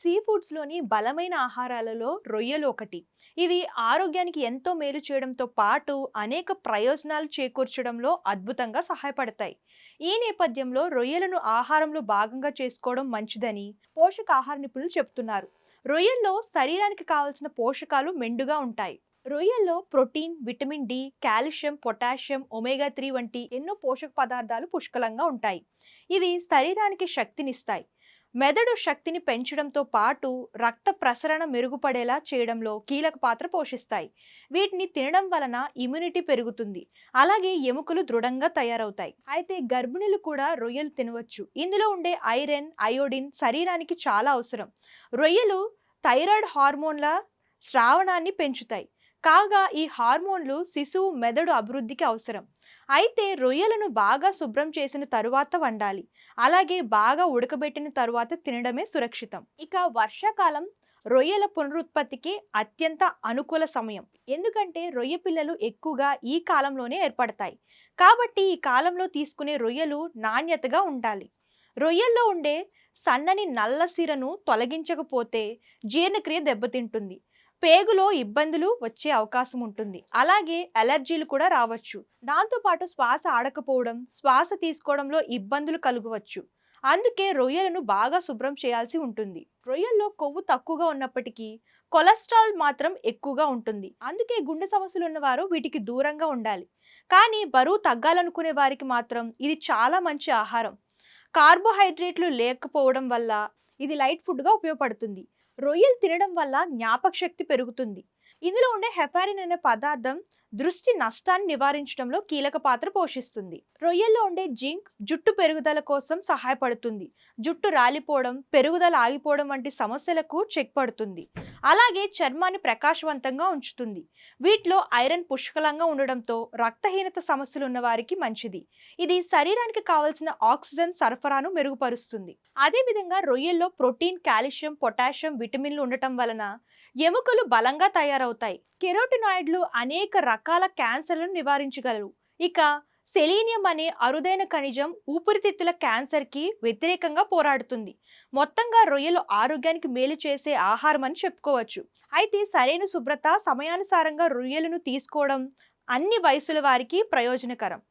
See ఫుడ్స్‌లోని బలమైన ఆహారాలలో రొయ్యలు ఒకటి. ఇవి ఆరోగ్యానికి ఎంతో మేలు చేయడంతో పాటు అనేక ప్రయోజనాలు చేకూర్చడంలో అద్భుతంగా సహాయపడతాయి. ఈ నేపథ్యంలో రొయ్యలను ఆహారంలో భాగంగా చేసుకోవడం మంచిదని పోషకాహార నిపుణులు చెప్తున్నారు. రొయ్యల్లో శరీరానికి కావలసిన పోషకాలు మెండుగా ఉంటాయి. రొయ్యల్లో protein, vitamin D, calcium, potassium, omega 3 వంటి ఎన్నో పోషక పదార్థాలు పుష్కలంగా ఉంటాయి. ఇవి శరీరానికి శక్తినిస్తాయి. మెదడు శక్తిని పెంచడంతో పాటు రక్త ప్రసరణ మెరుగుపడేలా చేయడంలో కీలక పాత్ర పోషిస్తాయి. వీటిని తినడం వలన ఇమ్యూనిటీ పెరుగుతుంది. అలాగే ఎముకలు దృఢంగా తయారవుతాయి. అయితే గర్భిణులు కూడా రొయ్యలు తినవచ్చు. ఇందులో ఉండే ఐరన్, అయోడిన్ శరీరానికి చాలా అవసరం. రొయ్యలు థైరాయిడ్ హార్మోన్ల స్రావణాన్ని పెంచుతాయి. కాగా ఈ హార్మోన్లు శిశువు మెదడు అభివృద్ధికి అవసరం. అయితే రొయ్యలను బాగా శుభ్రం చేసిన తరువాత వండాలి. అలాగే బాగా ఉడకబెట్టిన తరువాత తినడమే సురక్షితం. ఇక వర్షాకాలం రొయ్యల పునరుత్పత్తికి అత్యంత అనుకూల సమయం. ఎందుకంటే రొయ్య పిల్లలు ఎక్కువగా ఈ కాలంలోనే ఏర్పడతాయి. కాబట్టి ఈ కాలంలో తీసుకునే రొయ్యలు నాణ్యతగా ఉండాలి. రొయ్యల్లో ఉండే సన్నని నల్ల సిరను తొలగించకపోతే జీర్ణక్రియ దెబ్బతింటుంది. పేగులో ఇబ్బందులు వచ్చే అవకాశం ఉంటుంది. అలాగే అలర్జీలు కూడా రావచ్చు. దాంతోపాటు శ్వాస ఆడకపోవడం, శ్వాస తీసుకోవడంలో ఇబ్బందులు కలగవచ్చు. అందుకే రొయ్యలను బాగా శుభ్రం చేయాల్సి ఉంటుంది. రొయ్యల్లో కొవ్వు తక్కువగా ఉన్నప్పటికీ కొలెస్ట్రాల్ మాత్రం ఎక్కువగా ఉంటుంది. అందుకే గుండె సమస్యలు ఉన్నవారు వీటికి దూరంగా ఉండాలి. కానీ బరువు తగ్గాలనుకునే వారికి మాత్రం ఇది చాలా మంచి ఆహారం. కార్బోహైడ్రేట్లు లేకపోవడం వల్ల ఇది లైట్ ఫుడ్గా ఉపయోగపడుతుంది. రొయ్యలు తినడం వల్ల జ్ఞాపక శక్తి పెరుగుతుంది. ఇందులో ఉండే హెపారిన్ అనే పదార్థం దృష్టి నష్టాన్ని నివారించడంలో కీలక పాత్ర పోషిస్తుంది. రొయ్యల్లో ఉండే జింక్ జుట్టు పెరుగుదల కోసం సహాయపడుతుంది. జుట్టు రాలిపోవడం, పెరుగుదల ఆగిపోవడం వంటి సమస్యలకు చెక్ పడుతుంది. అలాగే చర్మాన్ని ప్రకాశవంతంగా ఉంచుతుంది. వీటిలో ఐరన్ పుష్కలంగా ఉండడంతో రక్తహీనత సమస్యలు ఉన్న వారికి మంచిది. ఇది శరీరానికి కావలసిన ఆక్సిజన్ సరఫరాను మెరుగుపరుస్తుంది. అదేవిధంగా రొయ్యల్లో ప్రోటీన్, కాల్షియం, పొటాషియం, విటమిన్లు ఉండటం వలన ఎముకలు బలంగా తయారవుతాయి. కెరోటినాయిడ్లు అనేక రకాల క్యాన్సర్లను నివారించగలవు. ఇక సెలీనియం అనే అరుదైన ఖనిజం ఊపిరితిత్తుల క్యాన్సర్కి వ్యతిరేకంగా పోరాడుతుంది. మొత్తంగా రొయ్యలు ఆరోగ్యానికి మేలు చేసే ఆహారం అని చెప్పుకోవచ్చు. అయితే సరైన శుభ్రత, సమయానుసారంగా రొయ్యలను తీసుకోవడం అన్ని వయసుల వారికి ప్రయోజనకరం.